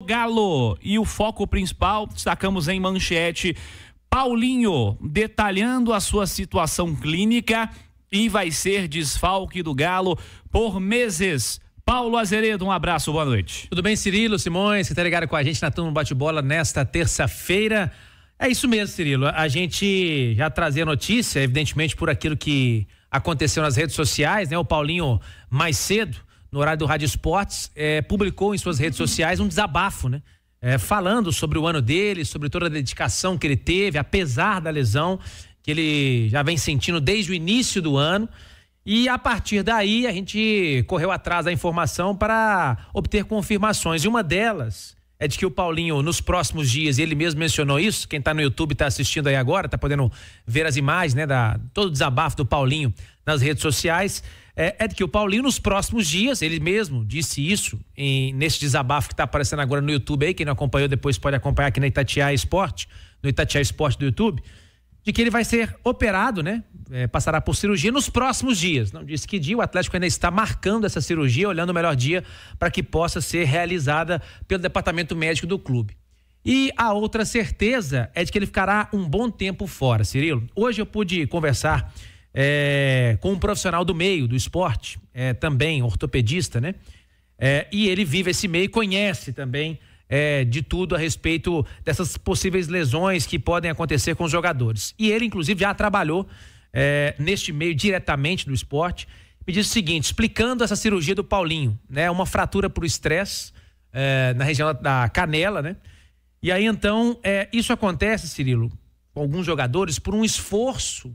Galo. E o foco principal, destacamos em manchete, Paulinho detalhando a sua situação clínica e vai ser desfalque do Galo por meses. Paulo Azeredo, um abraço, boa noite. Tudo bem, Cirilo, Simões, você tá ligado com a gente na Turma Bate-Bola nesta terça-feira? É isso mesmo, Cirilo, a gente já trazia notícia, evidentemente por aquilo que aconteceu nas redes sociais, né? O Paulinho mais cedo, no horário do Rádio Esportes, publicou em suas redes sociais um desabafo, né? Falando sobre o ano dele, sobre toda a dedicação que ele teve, apesar da lesão que ele já vem sentindo desde o início do ano. E a partir daí a gente correu atrás da informação para obter confirmações. E uma delas é de que o Paulinho, nos próximos dias, e ele mesmo mencionou isso, quem está no YouTube está assistindo aí agora, está podendo ver as imagens, né, todo o desabafo do Paulinho nas redes sociais, é de que o Paulinho, nos próximos dias, ele mesmo disse isso nesse desabafo que está aparecendo agora no YouTube aí, quem não acompanhou depois pode acompanhar aqui na Itatiaia Esporte, no Itatiaia Esporte do YouTube, de que ele vai ser operado, né? Passará por cirurgia nos próximos dias. Não disse que dia, o Atlético ainda está marcando essa cirurgia, olhando o melhor dia para que possa ser realizada pelo departamento médico do clube. E a outra certeza é de que ele ficará um bom tempo fora, Cirilo. Hoje eu pude conversar com um profissional do meio, do esporte, também ortopedista, né? E ele vive esse meio e conhece também de tudo a respeito dessas possíveis lesões que podem acontecer com os jogadores. E ele, inclusive, já trabalhou neste meio diretamente do esporte. Me disse o seguinte, explicando essa cirurgia do Paulinho, né? Uma fratura por estresse na região da canela, né? E aí, então, isso acontece, Cirilo, com alguns jogadores por um esforço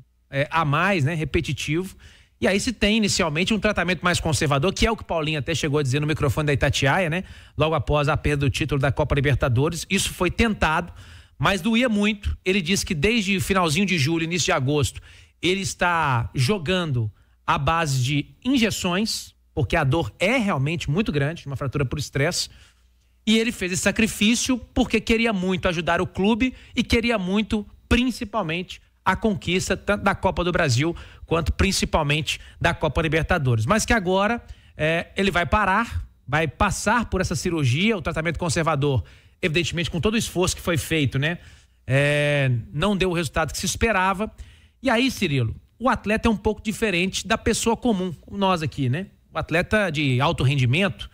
a mais, né? Repetitivo. E aí se tem inicialmente um tratamento mais conservador, que é o que o Paulinho até chegou a dizer no microfone da Itatiaia, né? Logo após a perda do título da Copa Libertadores. Isso foi tentado, mas doía muito. Ele disse que desde finalzinho de julho, início de agosto, ele está jogando à base de injeções, porque a dor é realmente muito grande, uma fratura por estresse. E ele fez esse sacrifício porque queria muito ajudar o clube e queria muito, principalmente, a conquista tanto da Copa do Brasil quanto principalmente da Copa Libertadores. Mas que agora ele vai parar, vai passar por essa cirurgia, o tratamento conservador, evidentemente com todo o esforço que foi feito, né? Não deu o resultado que se esperava. E aí, Cirilo, o atleta é um pouco diferente da pessoa comum, como nós aqui, né? O atleta de alto rendimento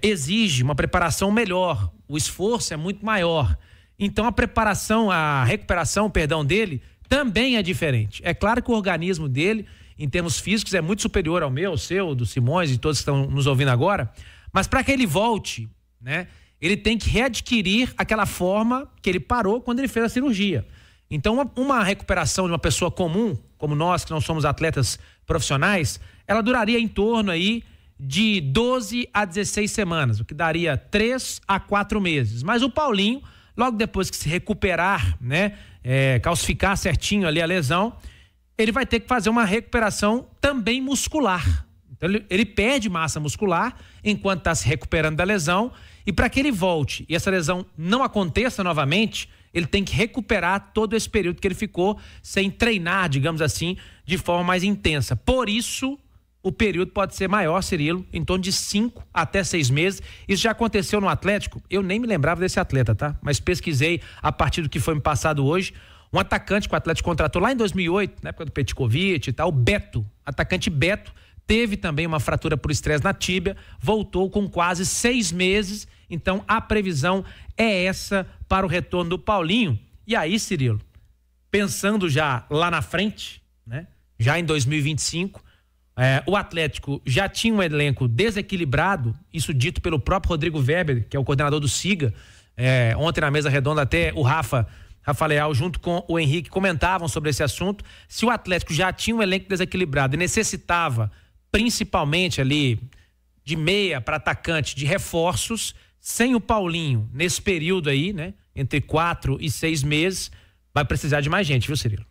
exige uma preparação melhor, o esforço é muito maior. Então a recuperação, dele também é diferente. É claro que o organismo dele, em termos físicos, é muito superior ao meu, ao seu, do Simões e todos que estão nos ouvindo agora, mas para que ele volte, né, ele tem que readquirir aquela forma que ele parou quando ele fez a cirurgia. Então, uma recuperação de uma pessoa comum, como nós, que não somos atletas profissionais, ela duraria em torno aí de 12 a 16 semanas, o que daria 3 a 4 meses. Mas o Paulinho, logo depois que se recuperar, né, calcificar certinho ali a lesão, ele vai ter que fazer uma recuperação também muscular. Então ele perde massa muscular enquanto está se recuperando da lesão, e para que ele volte e essa lesão não aconteça novamente, ele tem que recuperar todo esse período que ele ficou sem treinar, digamos assim, de forma mais intensa. Por isso, o período pode ser maior, Cirilo, em torno de 5 até 6 meses. Isso já aconteceu no Atlético, eu nem me lembrava desse atleta, tá? Mas pesquisei a partir do que foi me passado hoje. Um atacante que o Atlético contratou lá em 2008, na época do Petkovic e tal, o Beto, atacante Beto, teve também uma fratura por estresse na tíbia, voltou com quase 6 meses, então a previsão é essa para o retorno do Paulinho. E aí, Cirilo, pensando já lá na frente, né? Já em 2025, o Atlético já tinha um elenco desequilibrado, isso dito pelo próprio Rodrigo Weber, que é o coordenador do SIGA. Ontem na mesa redonda até o Rafa Leal junto com o Henrique comentavam sobre esse assunto. Se o Atlético já tinha um elenco desequilibrado e necessitava principalmente ali de meia para atacante, de reforços, sem o Paulinho nesse período aí, né, entre 4 e 6 meses, vai precisar de mais gente, viu, Cirilo?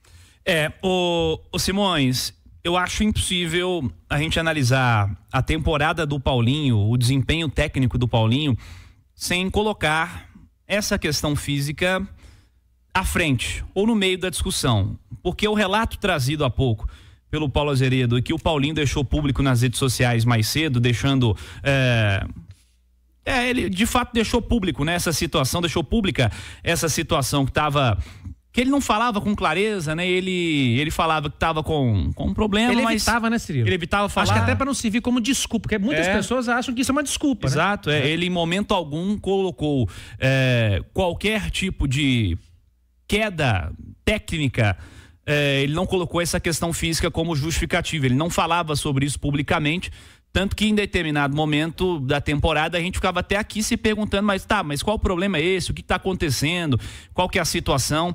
O Simões, eu acho impossível a gente analisar a temporada do Paulinho, o desempenho técnico do Paulinho, sem colocar essa questão física à frente ou no meio da discussão. Porque o relato trazido há pouco pelo Paulo Azeredo, que o Paulinho deixou público nas redes sociais mais cedo, deixando Ele de fato deixou público, né, essa situação, deixou pública essa situação que ele não falava com clareza, né? Ele falava que estava com um problema, ele mas evitava, né, Cirilo? Ele evitava falar. Acho que até para não servir como desculpa, porque muitas pessoas acham que isso é uma desculpa, exato, né? Ele em momento algum colocou qualquer tipo de queda técnica, ele não colocou essa questão física como justificativa, ele não falava sobre isso publicamente. Tanto que em determinado momento da temporada a gente ficava até aqui se perguntando, mas qual o problema é esse? O que está acontecendo? Qual que é a situação?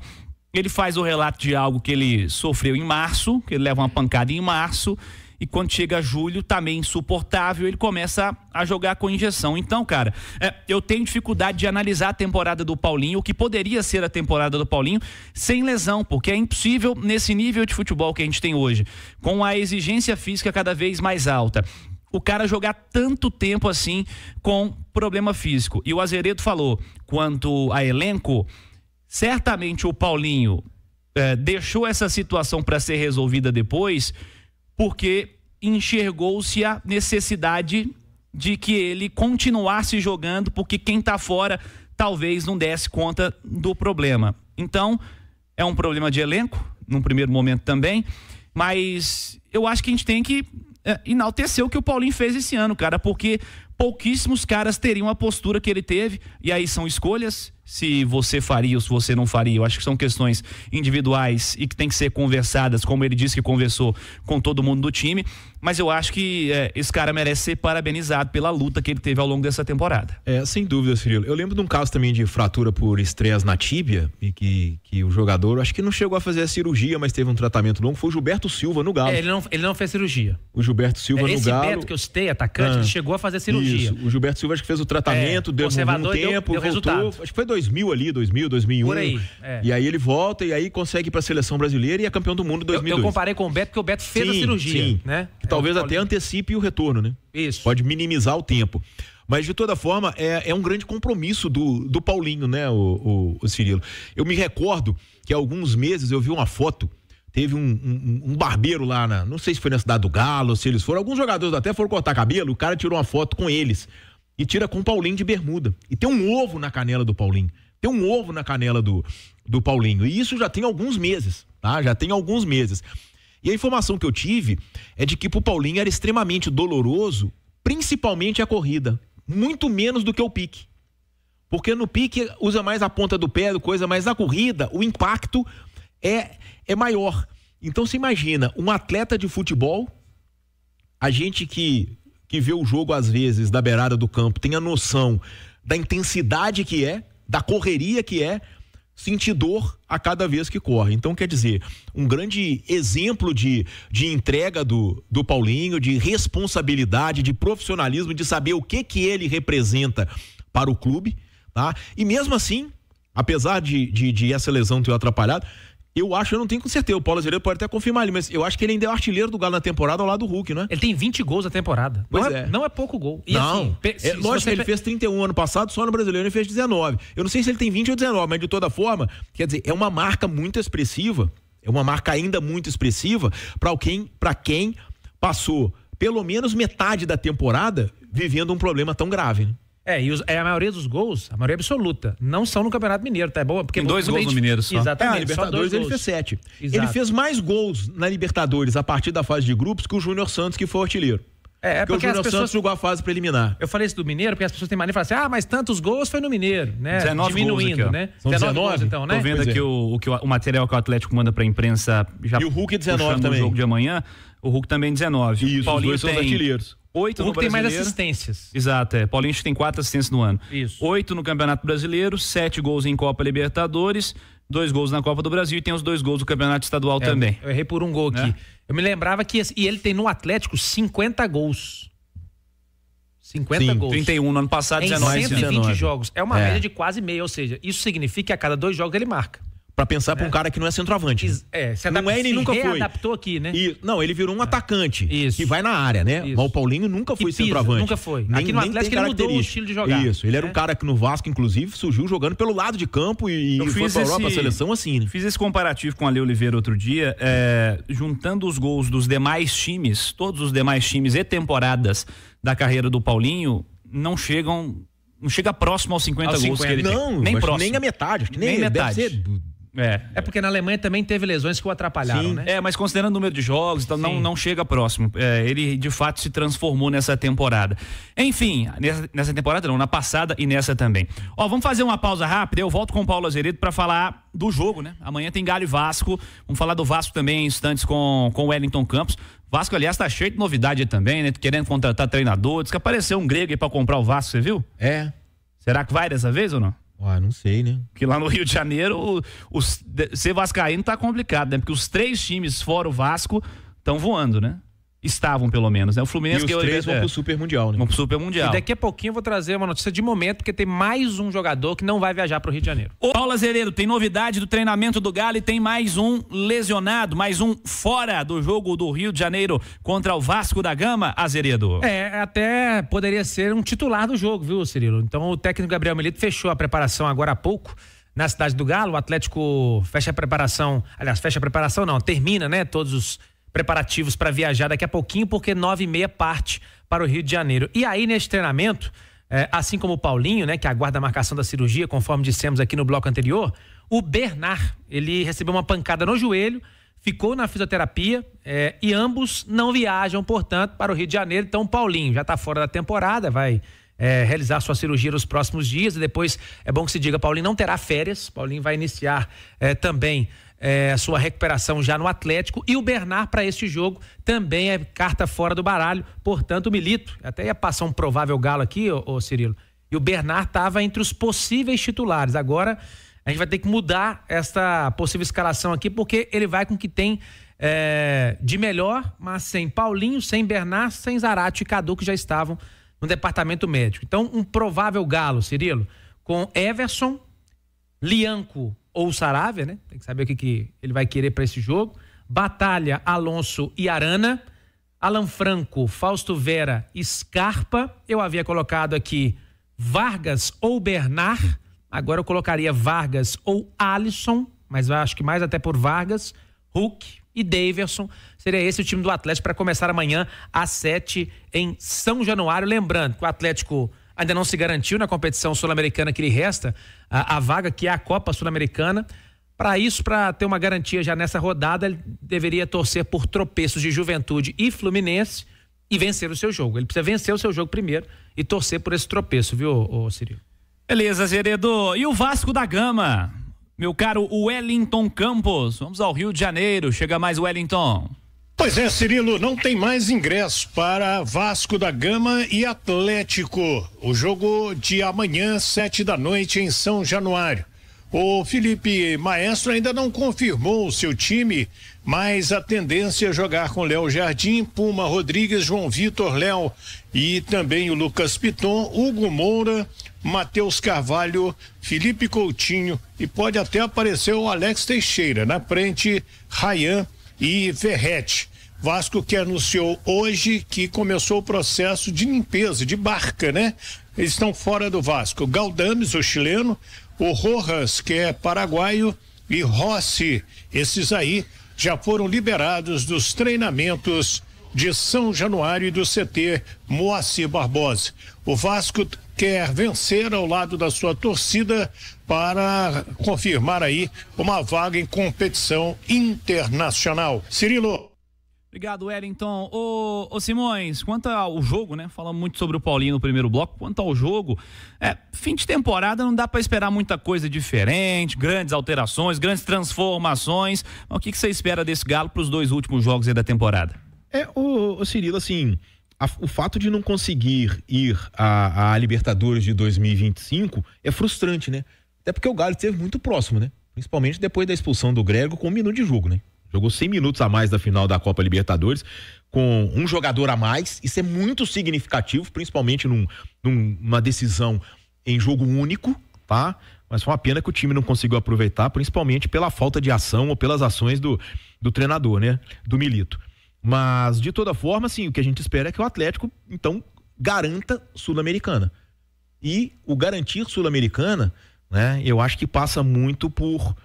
Ele faz o relato de algo que ele sofreu em março, que ele leva uma pancada em março, e quando chega julho, tá meio insuportável, ele começa a jogar com injeção. Então, cara, eu tenho dificuldade de analisar a temporada do Paulinho, o que poderia ser a temporada do Paulinho, sem lesão, porque é impossível nesse nível de futebol que a gente tem hoje, com a exigência física cada vez mais alta, o cara jogar tanto tempo assim com problema físico. E o Azeredo falou, quanto a elenco, certamente o Paulinho deixou essa situação para ser resolvida depois, porque enxergou-se a necessidade de que ele continuasse jogando, porque quem tá fora talvez não desse conta do problema. Então, é um problema de elenco, num primeiro momento também, mas eu acho que a gente tem que enaltecer o que o Paulinho fez esse ano, cara, porque pouquíssimos caras teriam a postura que ele teve, e aí são escolhas, se você faria ou se você não faria. Eu acho que são questões individuais e que tem que ser conversadas, como ele disse que conversou com todo mundo do time, mas eu acho que esse cara merece ser parabenizado pela luta que ele teve ao longo dessa temporada. Sem dúvida, Cirilo. Eu lembro de um caso também de fratura por estresse na tíbia, e que o jogador, acho que não chegou a fazer a cirurgia, mas teve um tratamento longo, foi o Gilberto Silva no Galo. Ele não fez cirurgia. O Gilberto Silva no Galo. Esse Beto que eu citei, atacante, ele chegou a fazer cirurgia. Isso. O Gilberto Silva acho que fez o tratamento, deu um tempo, deu voltou, resultado. Acho que foi 2001. Por aí. E aí ele volta e aí consegue ir pra seleção brasileira e é campeão do mundo em 2002. Eu comparei com o Beto, porque o Beto fez a cirurgia, né? Que talvez até antecipe o retorno, né? Isso. Pode minimizar o tempo. Mas de toda forma, é um grande compromisso do Paulinho, né, o Cirilo? Eu me recordo que há alguns meses eu vi uma foto, teve um barbeiro lá, não sei se foi na cidade do Galo, se eles foram, alguns jogadores até foram cortar cabelo, o cara tirou uma foto com eles e tira com o Paulinho de bermuda. E tem um ovo na canela do Paulinho. Tem um ovo na canela do Paulinho. E isso já tem alguns meses, tá? Já tem alguns meses. E a informação que eu tive é de que pro Paulinho era extremamente doloroso, principalmente a corrida. Muito menos do que o pique. Porque no pique usa mais a ponta do pé, coisa, mas na corrida o impacto é maior. Então você imagina, um atleta de futebol, a gente que vê o jogo às vezes da beirada do campo, tem a noção da intensidade que é, da correria que é, sentir dor a cada vez que corre. Então, quer dizer, um grande exemplo de entrega do Paulinho, de responsabilidade, de profissionalismo, de saber o que ele representa para o clube, tá? E mesmo assim, apesar de essa lesão ter atrapalhado, eu não tenho com certeza, o Paulo Azeredo pode até confirmar ali, mas eu acho que ele ainda é o artilheiro do Galo na temporada ao lado do Hulk, né? Ele tem 20 gols na temporada. Não é pouco gol. E não, assim, lógico que ele fez 31 ano passado, só no Brasileiro ele fez 19. Eu não sei se ele tem 20 ou 19, mas de toda forma, quer dizer, é uma marca muito expressiva, é uma marca ainda muito expressiva para quem passou pelo menos metade da temporada vivendo um problema tão grave, né? A maioria dos gols, a maioria absoluta, não são no Campeonato Mineiro, tá? É bom, porque tem 2 gols no Mineiro só. Exatamente. Na Libertadores ele fez 7. Exato. Ele fez mais gols na Libertadores a partir da fase de grupos que o Júnior Santos, que foi o artilheiro. Porque o Júnior Santos jogou a fase preliminar. Eu falei isso do Mineiro, porque as pessoas têm mania de falar assim, mas tantos gols foi no Mineiro, né? 19 diminuindo, gols aqui, né? São 19 gols, então, né? Tô vendo aqui o material que o Atlético manda pra imprensa já. E o Hulk 19 também. No jogo de amanhã, o Hulk também 19. Isso, Paulinho os dois são os artilheiros. 8 o no Hulk tem Brasileiro. mais assistências. Exato, Paulinho acho que tem 4 assistências no ano. Isso. 8 no Campeonato Brasileiro, 7 gols em Copa Libertadores, 2 gols na Copa do Brasil e tem os 2 gols do Campeonato Estadual também. Eu errei por um gol aqui. Eu me lembrava que e ele tem no Atlético 50 gols. 50 gols. 31 no ano passado, em 19. 120 jogos. É uma média de quase meio, ou seja, isso significa que a cada 2 jogos ele marca. Pra pensar pra um cara que não é centroavante. Não é, ele nunca foi. Adaptou aqui, né? Não, ele virou um atacante. Isso. Que vai na área, né? Mas o Paulinho nunca foi centroavante. Nunca foi. Aqui no Atlético ele mudou o estilo de jogar. Isso. Ele era um cara que no Vasco, inclusive, surgiu jogando pelo lado de campo e foi pra Europa, a seleção assim, né? Fiz esse comparativo com a Ale Oliveira outro dia, juntando os gols dos demais times, todos os demais times e temporadas da carreira do Paulinho, não chegam não chega próximo aos 50 gols que ele não, tem. Nem próximo. Nem a metade. Acho que nem metade. Deve ser... É porque na Alemanha também teve lesões que o atrapalharam, Sim. né? Mas considerando o número de jogos, então não chega próximo. Ele de fato se transformou nessa temporada. Enfim, nessa temporada não, na passada e nessa também. Vamos fazer uma pausa rápida, eu volto com o Paulo Azeredo para falar do jogo, né? Amanhã tem Galo e Vasco, vamos falar do Vasco também em instantes com o Wellington Campos. Vasco, aliás, tá cheio de novidade aí também, né? Querendo contratar treinador, diz que apareceu um grego aí pra comprar o Vasco, você viu? Será que vai dessa vez ou não? Não sei, né? Porque lá no Rio de Janeiro, ser vascaíno tá complicado, né? Porque os 3 times fora o Vasco estão voando, né? Estavam, pelo menos, né? O Fluminense... E os 3 vão pro Super Mundial, né? Vão pro Super Mundial. E daqui a pouquinho eu vou trazer uma notícia de momento, porque tem mais um jogador que não vai viajar pro Rio de Janeiro. O Paulo Azeredo, tem novidade do treinamento do Galo e tem mais um lesionado, mais um fora do jogo do Rio de Janeiro contra o Vasco da Gama, Azeredo. Até poderia ser um titular do jogo, viu, Cirilo? Então o técnico Gabriel Milito fechou a preparação agora há pouco na cidade do Galo. O Atlético fecha a preparação não, termina, né, todos os preparativos para viajar daqui a pouquinho, porque 9h30 parte para o Rio de Janeiro. E aí, neste treinamento, assim como o Paulinho, né, que aguarda a marcação da cirurgia, conforme dissemos aqui no bloco anterior, o Bernard, ele recebeu uma pancada no joelho, ficou na fisioterapia e ambos não viajam, portanto, para o Rio de Janeiro. Então, o Paulinho já está fora da temporada, vai realizar sua cirurgia nos próximos dias, e depois, é bom que se diga, Paulinho não terá férias, Paulinho vai iniciar também a sua recuperação já no Atlético, e o Bernard para este jogo também é carta fora do baralho, portanto o Milito, até ia passar um provável Galo aqui, ô Cirilo, e o Bernard estava entre os possíveis titulares. Agora a gente vai ter que mudar essa possível escalação aqui, porque ele vai com o que tem de melhor, mas sem Paulinho, sem Bernard, sem Zarate e Cadu, que já estavam no departamento médico. Então um provável Galo, Cirilo, com Everson, Lianco ou Saravia, né? Tem que saber o que ele vai querer para esse jogo. Batalha, Alonso e Arana. Alan Franco, Fausto Vera, Scarpa. Eu havia colocado aqui Vargas ou Bernard. Agora eu colocaria Vargas ou Alisson, mas eu acho que mais até por Vargas, Hulk e Daverson. Seria esse o time do Atlético para começar amanhã às 7h em São Januário. Lembrando que o Atlético ainda não se garantiu na competição sul-americana que lhe resta, a vaga que é a Copa Sul-Americana. Para isso, para ter uma garantia já nessa rodada, ele deveria torcer por tropeços de Juventude e Fluminense e vencer o seu jogo. Ele precisa vencer o seu jogo primeiro e torcer por esse tropeço, viu, Cirilo? Beleza, Zeredo. E o Vasco da Gama? Meu caro Wellington Campos, vamos ao Rio de Janeiro. Chega mais, Wellington. Pois é, Cirilo, não tem mais ingresso para Vasco da Gama e Atlético. O jogo de amanhã, 7h em São Januário. O Felipe Maestro ainda não confirmou o seu time, mas a tendência é jogar com Léo Jardim, Puma Rodrigues, João Vitor, Léo e também o Lucas Piton, Hugo Moura, Matheus Carvalho, Felipe Coutinho e pode até aparecer o Alex Teixeira. Na frente, Rayan e Verrete. Vasco que anunciou hoje que começou o processo de limpeza, de barca, né? Eles estão fora do Vasco. Galdames, o chileno, o Rojas, que é paraguaio, e Rossi, esses aí já foram liberados dos treinamentos de São Januário e do CT Moacir Barbosa. O Vasco quer vencer ao lado da sua torcida para confirmar aí uma vaga em competição internacional. Cirilo. Obrigado, Wellington. Ô Simões, quanto ao jogo, né? Falamos muito sobre o Paulinho no primeiro bloco. Quanto ao jogo, fim de temporada não dá para esperar muita coisa diferente, grandes alterações, grandes transformações. Mas o que você espera desse Galo para os 2 últimos jogos aí da temporada? O Cirilo, assim, o fato de não conseguir ir à Libertadores de 2025 é frustrante, né? Até porque o Galo esteve muito próximo, né? Principalmente depois da expulsão do Grego com 1 minuto de jogo, né? Jogou 100 minutos a mais da final da Copa Libertadores, com um jogador a mais. Isso é muito significativo, principalmente numa decisão em jogo único, tá? Mas foi uma pena que o time não conseguiu aproveitar, principalmente pela falta de ação ou pelas ações do treinador, né? Do Milito. Mas, de toda forma, assim, o que a gente espera é que o Atlético, então, garanta Sul-Americana. E o garantir Sul-Americana, né? Eu acho que passa muito por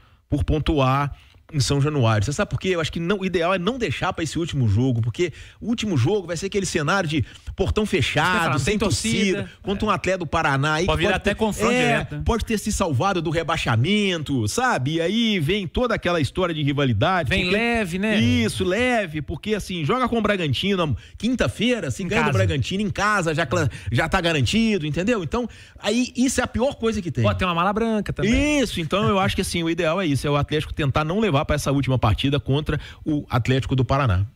pontuar em São Januário. Você sabe por quê? Eu acho que o ideal é não deixar para esse último jogo, porque o último jogo vai ser aquele cenário de portão fechado, sem torcida, contra um atleta do Paraná. Aí pode virar até confronto direto. Pode ter se salvado do rebaixamento, sabe? E aí vem toda aquela história de rivalidade. Vem leve, né? Isso, leve, porque assim, joga com o Bragantino quinta-feira, se ganha do Bragantino em casa, já tá garantido, entendeu? Então, aí isso é a pior coisa que tem. Pode ter uma mala branca também. Isso, então eu acho que assim, o ideal é isso, é o Atlético tentar não levar para essa última partida contra o Atlético do Paraná.